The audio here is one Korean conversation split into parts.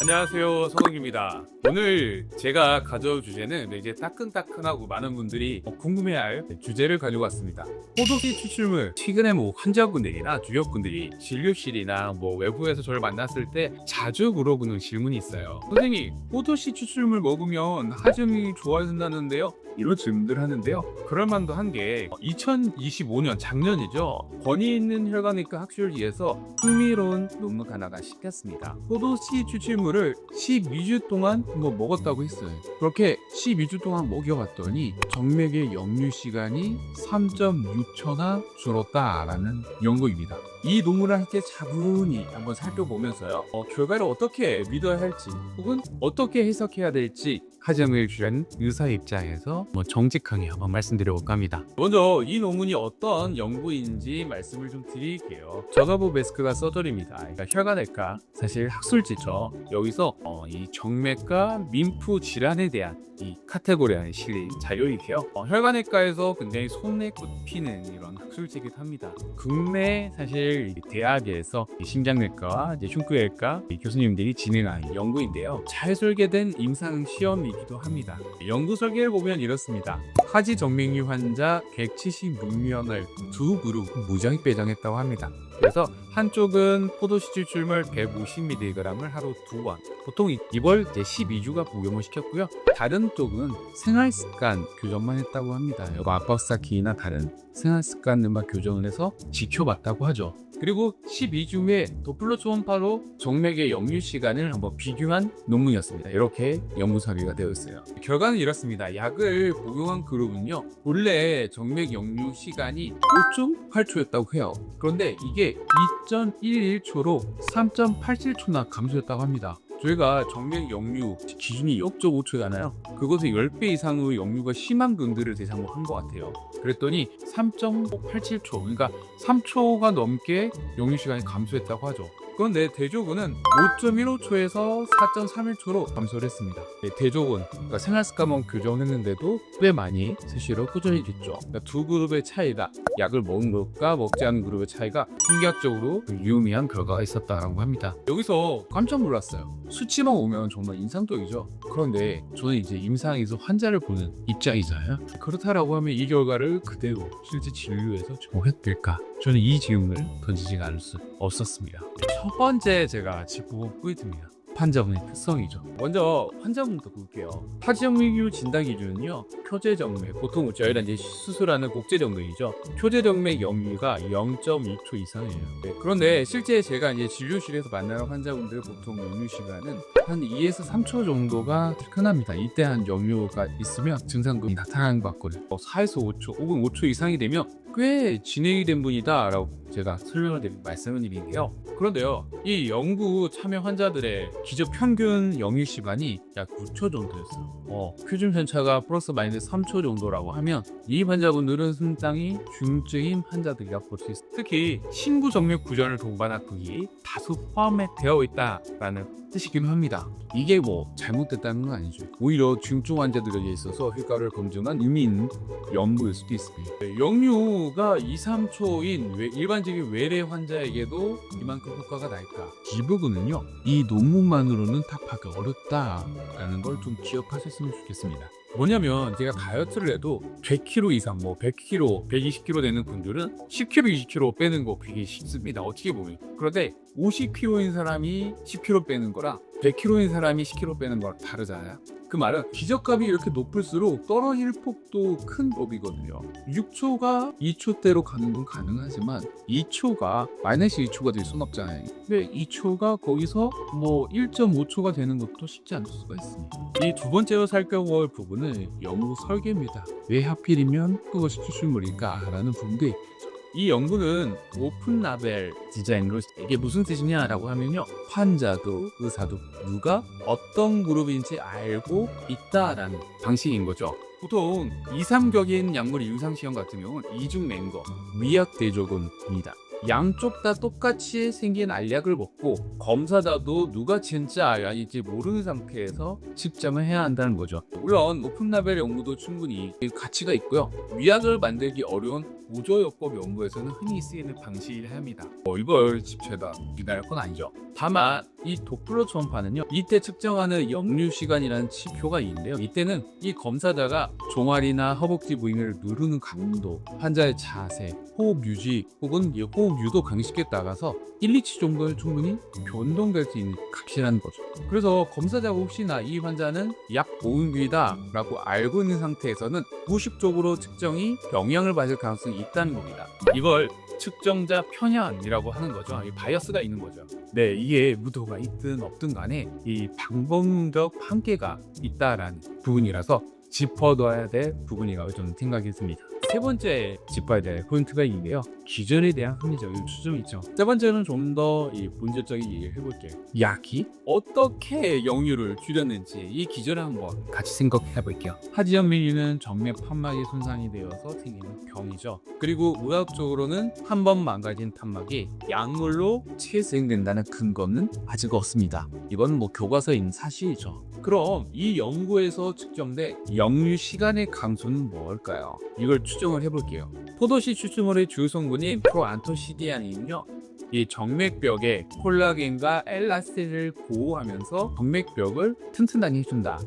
안녕하세요, 선홍입니다. 오늘 제가 가져올 주제는 이제 따끈따끈하고 많은 분들이 궁금해할 주제를 가지고 왔습니다. 포도씨 추출물. 최근에 환자분들이나 주역분들이 진료실이나 외부에서 저를 만났을 때 자주 물어보는 질문이 있어요. 선생님, 포도씨 추출물 먹으면 하중이 좋아진다는데요? 이런 질문들 하는데요. 그럴만도 한 게 2025년 작년이죠. 권위 있는 혈관외과 학술지에서 흥미로운 논문 하나가 실렸습니다. 포도씨 추출물을 12주 동안 먹었다고 했어요. 그렇게 12주 동안 먹여봤더니 정맥의 역류 시간이 3.6초나 줄었다라는 연구입니다. 이 논문을 함께 차분히 한번 살펴보면서요. 결과를 어떻게 믿어야 할지 혹은 어떻게 해석해야 될지 하정을 주한 의사 입장에서 정직하게 한번 말씀드려볼까 합니다. 먼저 이 논문이 어떤 연구인지 말씀을 좀 드릴게요. 저가보 베스크가 서저리입니다. 그러니까 혈관외과, 사실 학술지죠. 여기서 이 정맥과 민프 질환에 대한 이 카테고리 안에 실린 자료이고요. 혈관외과에서 굉장히 손에 꼽히는 이런 학술지이기도 합니다. 국내 사실 대학에서 심장내과와 흉부외과 교수님들이 진행한 연구인데요. 잘 설계된 임상 시험이기도 합니다. 연구 설계를 보면 이렇습니다. 하지 정맥류 환자 176명을 두 그룹 무작위 배정했다고 합니다. 그래서 한쪽은 포도씨 추출물 150mg을 하루 2번, 보통 이걸 12주가 복용을 시켰고요. 다른 쪽은 생활습관 교정만 했다고 합니다. 압박쌓기나 다른 생활습관만 교정을 해서 지켜봤다고 하죠. 그리고 12주 후에 도플러 초음파로 정맥의 역류 시간을 한번 비교한 논문이었습니다. 이렇게 연구 설계가 되어 있어요. 결과는 이렇습니다. 약을 복용한 그룹은요, 원래 정맥 역류 시간이 5.8초였다고 해요. 그런데 이게 2.11초로 3.87초나 감소했다고 합니다. 저희가 정맥 역류 기준이 0.5초잖아요. 그것의 10배 이상의 역류가 심한 분들을 대상으로 한 것 같아요. 그랬더니 3.87초, 그러니까 3초가 넘게 역류 시간이 감소했다고 하죠. 그런데 대조군은 5.15초에서 4.31초로 감소를 했습니다. 대조군, 그러니까 생활습관만 교정했는데도 꽤 많이 스시로 꾸준히 됐죠. 그러니까 두 그룹의 차이가, 약을 먹은 것과 먹지 않은 그룹의 차이가 충격적으로 유의미한 결과가 있었다고 합니다. 여기서 깜짝 놀랐어요. 수치만 오면 정말 인상적이죠. 그런데 저는 이제 임상에서 환자를 보는 입장이잖아요. 그렇다라고 하면 이 결과를 그대로 실제 진료에서 적용해도 될까? 저는 이 질문을 던지지가 않을 수 없었습니다. 첫 번째 제가 짚어본 포인트입니다. 환자분의 특성이죠. 먼저 환자분부터 볼게요. 하지정맥류 진단 기준은요, 표제정맥, 보통 저희가 이제 수술하는 곡제정맥이죠. 표제정맥 역류가 0.2초 이상이에요. 그런데 실제 제가 이제 진료실에서 만나는 환자분들 보통 역류 시간은 한 2에서 3초 정도가 흔합니다. 이때 한 역류가 있으면 증상이 나타나는 것 같거든요. 4에서 5초 혹은 5초 이상이 되면 꽤 진행이 된 분이다 라고 제가 말씀을 드리는데요. 그런데요, 이 연구 참여 환자들의 기저 평균 역류 시간이 약 9초 정도였어요. 표준 편차가 플러스 마이너스 3초 정도라고 하면 이 환자분들은 상당히 중증인 환자들이라 볼 수 있습니다. 특히 신부 정맥 구전을 동반한 극이 다수 포함되어 있다라는 뜻이긴 합니다. 이게 잘못됐다는 건 아니죠. 오히려 중증 환자들에게 있어서 효과를 검증한 의미 있는 연구일 수도 있습니다. 역류가 2, 3초인 일반적인 외래 환자에게도 이만큼 효과가 날까? 이 부분은요, 이 논문만으로는 답하기 어렵다라는 걸 좀 기억하셨으면 좋겠습니다. 뭐냐면 제가 다이어트를 해도 100kg 이상, 100kg, 120kg 되는 분들은 10kg, 20kg 빼는 거 되게 쉽습니다. 어떻게 보면. 그런데 50kg인 사람이 10kg 빼는 거랑 100kg인 사람이 10kg 빼는 거랑 다르잖아요. 그 말은 기저값이 이렇게 높을수록 떨어질 폭도 큰 법이거든요. 6초가 2초대로 가는 건 가능하지만 2초가 마이너스 2초가 될 수는 없잖아요. 근데 2초가 거기서 1.5초가 되는 것도 쉽지 않을 수가 있습니다. 이 두 번째로 살펴볼 부분은 연구 설계입니다. 왜 하필이면 그것이 추출물일까? 라는 부분들이 이 연구는 오픈 라벨 디자인으로, 이게 무슨 뜻이냐라고 하면요, 환자도 의사도 누가 어떤 그룹인지 알고 있다라는 방식인 거죠. 보통 2, 3격인 약물 임상시험 같은 경우는 이중 맹거, 위약 대조군입니다. 양쪽 다 똑같이 생긴 알약을 먹고 검사자도 누가 진짜 알약인지 모르는 상태에서 측정을 해야 한다는 거죠. 물론 높은 레벨 연구도 충분히 가치가 있고요. 위약을 만들기 어려운 보조요법 연구에서는 흔히 쓰이는 방식이라 합니다. 이걸 집체다 기다릴 건 아니죠. 다만 이 도플러 초음파는요, 이때 측정하는 역류 시간이라는 지표가 있는데요. 이때는 이 검사자가 종아리나 허벅지 부위를 누르는 강도, 환자의 자세, 호흡 유지 혹은 이 호흡 유도 강식에 따라서 1, 2치 정도는 충분히 변동될 수 있는 값이라는 거죠. 그래서 검사자가 혹시나 이 환자는 약 보온균이다 라고 알고 있는 상태에서는 무의식적으로 측정이 영향을 받을 가능성이 있다는 겁니다. 이걸 측정자 편향이라고 하는 거죠. 이 바이어스가 있는 거죠. 네, 이게 무도가 있든 없든 간에 이 방법적 한계가 있다라는 부분이라서 짚어둬야 될 부분이라고 저는 생각이 듭니다. 세 번째 짚어야 될 포인트가 있는데요. 기전에 대한 합리적인 추정이 있죠. 세 번째는 좀 더 이 본질적인 얘기를 해볼게요. 약이 어떻게 역류를 줄였는지 이 기전을 한번 같이 생각해 볼게요. 하지연밀리는 정맥 판막이 손상이 되어서 생기는 병이죠. 그리고 의학적으로는 한 번 망가진 판막이 약물로 재생된다는 근거는 아직 없습니다. 이건 교과서인 사실이죠. 그럼 이 연구에서 측정된 역류 시간의 감소는 뭘까요? 이걸 추정을 해볼게요. 포도씨 추출물의 주요 성분인 프로안토시디안은요, 이 정맥벽에 콜라겐과 엘라스틴을 보호하면서 정맥벽을 튼튼하게 해준다.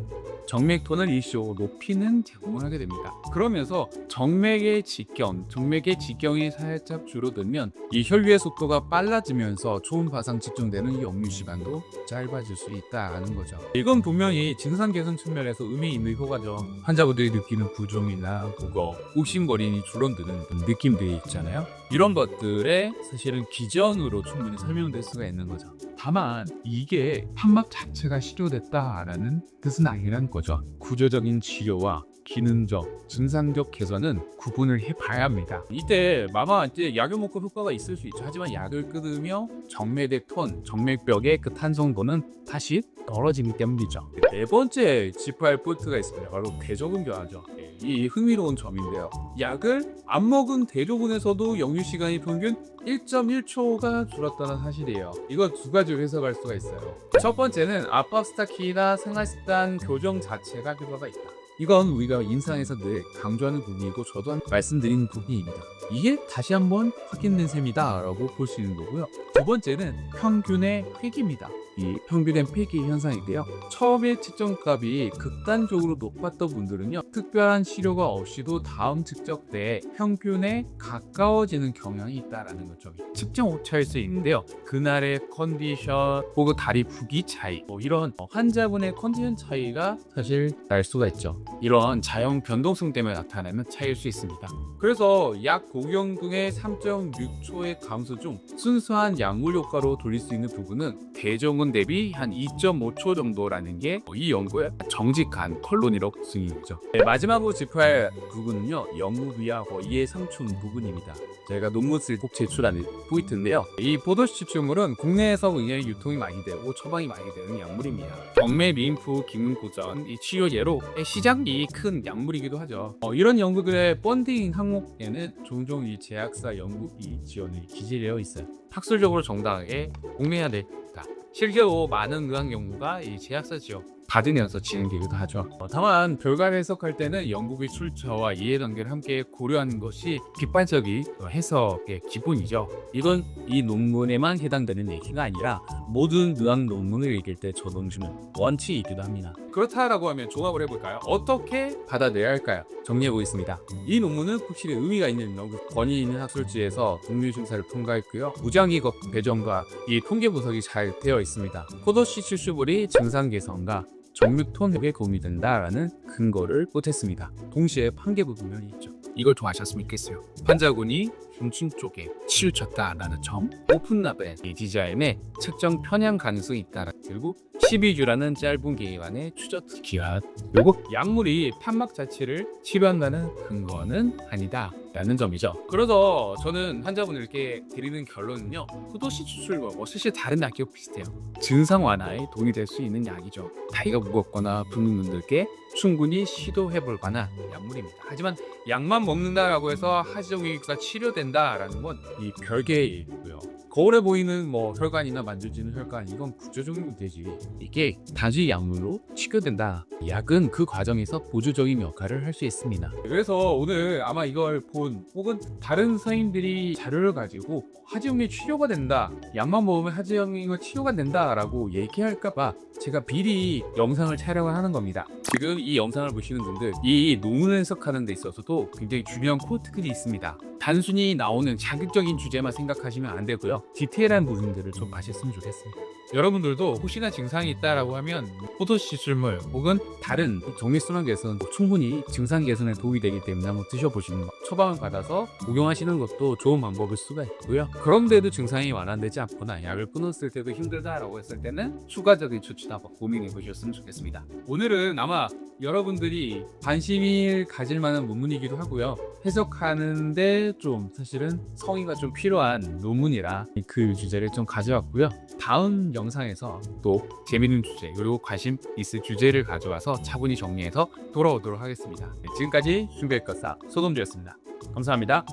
정맥톤을 일시적으로 높이는 작용을 하게 됩니다. 그러면서 정맥의 직경이 살짝 줄어들면 이 혈류의 속도가 빨라지면서 초음파상 측정되는 역류 시간도 짧아질 수 있다는 거죠. 이건 분명히 증상 개선 측면에서 의미 있는 효과죠. 환자분들이 느끼는 부종이나 무거, 욱신거림이 줄어드는 느낌들이 있잖아요. 이런 것들에 사실은 기전으로 충분히 설명될 수가 있는 거죠. 다만 이게 판막 자체가 치료됐다라는 뜻은 아니라는 거죠. 구조적인 치료와 기능적, 증상적 개선은 구분을 해봐야 합니다. 이때 이제 약을 먹고 효과가 있을 수 있죠. 하지만 약을 끊으며 정맥의 톤, 정맥벽의 그 탄성도는 다시 떨어지기 때문이죠. 네 번째 짚어야 할 포인트가 있습니다. 바로 대조군 변화죠. 이 흥미로운 점인데요. 약을 안 먹은 대조군에서도 역류 시간이 평균 1.1초가 줄었다는 사실이에요. 이건 두 가지로 해석할 수가 있어요. 첫 번째는 압박스타키나 생활습관 교정 자체가 효과가 있다. 이건 우리가 인상에서 늘 강조하는 부분이고 저도 말씀드린 부분입니다. 이게 다시 한번 확인된 셈이다 라고 볼 수 있는 거고요. 두 번째는 평균의 회귀입니다. 이 평균의 회귀 현상인데요. 처음에 측정값이 극단적으로 높았던 분들은요, 특별한 치료가 없이도 다음 측정 때 평균에 가까워지는 경향이 있다라는 거죠. 측정 오차일 수 있는데요. 그날의 컨디션 혹은 다리 부기 차이, 이런 환자분의 컨디션 차이가 사실 날 수가 있죠. 이런 자연 변동성 때문에 나타나는 차이일 수 있습니다. 그래서 약 복용 등의 3.6초의 감소 중 순수한 약물 효과로 돌릴 수 있는 부분은 대조군 대비 한 2.5초 정도라는 게 이 연구의 정직한 컬론이라고 승인이죠. 마지막으로 짚어야 할 부분은요, 연구비하고 이해 상충 부분입니다. 제가 논문 쓸 꼭 제출하는 포인트인데요. 이 포도씨 추출물은 국내에서 굉장히 유통이 많이 되고 처방이 많이 되는 약물입니다. 정맥, 림프, 기능고전, 이 치료 예로 시장이 큰 약물이기도 하죠. 이런 연구들의 펀딩 항목에는 종종 이 제약사 연구비 지원이 기재되어 있어요. 학술적으로 정당하게 공개해야 됩니다. 실제로 많은 의학 연구가 이 제약사 지원 받으면서 진행되기도 하죠. 다만 결과를 해석할 때는 연구비 출처와 이해 단계를 함께 고려하는 것이 객관적인 해석의 기본이죠. 이건 이 논문에만 해당되는 얘기가 아니라 모든 의학 논문을 읽을 때 적용주는 원칙이기도 합니다. 그렇다라고 하면 종합을 해볼까요? 어떻게 받아내야 할까요? 정리해보겠습니다. 이 논문은 확실히 의미가 있는 연구, 권위 있는 학술지에서 동료 심사를 통과했고요. 무장기급 배정과 이 통계 분석이 잘 되어 있습니다. 포도씨 추출물이 증상 개선과 정맥톤 회복에 도움이 된다라는 근거를 보탰습니다. 동시에 판계 부분이 있죠. 이걸 통하셨으면 좋겠어요. 환자군이 중층 쪽에 치우쳤다라는 점, 오픈라벨 디자인에 측정 편향 가능성이 있다. 그리고 12주라는 짧은 기간의 추적 기간, 그리고 약물이 판막 자체를 치료한다는 근거는 아니다 라는 점이죠. 그래서 저는 환자분들께 드리는 결론은요, 포도씨 추출과 사실 다른 약이와 비슷해요. 증상 완화에 도움이 될 수 있는 약이죠. 나이가 무겁거나 붓는 분들께 충분히 시도해볼 만한 약물입니다. 하지만 약만 먹는다라고 해서 하지정맥류가 치료된다라는 건 이 별개의 일이고요. 거울에 보이는 혈관이나 만져지는 혈관, 이건 구조적인 문제지. 이게 단순히 약물로 치료된다. 약은 그 과정에서 보조적인 역할을 할 수 있습니다. 그래서 오늘 아마 이걸 본 혹은 다른 선생님들이 자료를 가지고 하지정맥 치료가 된다, 약만 먹으면 하지정맥 치료가 된다라고 얘기할까봐 제가 미리 영상을 촬영을 하는 겁니다. 지금 이 영상을 보시는 분들, 이 논문 해석하는 데 있어서도 굉장히 중요한 코트들이 있습니다. 단순히 나오는 자극적인 주제만 생각하시면 안 되고요. 디테일한 부분들을 좀 아셨으면 좋겠습니다. 여러분들도 혹시나 증상이 있다라고 하면 포도씨 추출물 혹은 다른 정맥순환 개선 충분히 증상 개선에 도움이 되기 때문에 한번 드셔보시는 거, 처방을 받아서 복용하시는 것도 좋은 방법일 수가 있고요. 그런데도 증상이 완화되지 않거나 약을 끊었을 때도 힘들다라고 했을 때는 추가적인 조치도 한번 고민해 보셨으면 좋겠습니다. 오늘은 아마 여러분들이 관심을 가질 만한 논문이기도 하고요. 해석하는데 좀 사실은 성의가 좀 필요한 논문이라 그 주제를 좀 가져왔고요. 다음 영상에서 또 재밌는 주제 그리고 관심 있을 주제를 가져와서 차분히 정리해서 돌아오도록 하겠습니다. 지금까지 준비할 것사 소돔주였습니다. 감사합니다.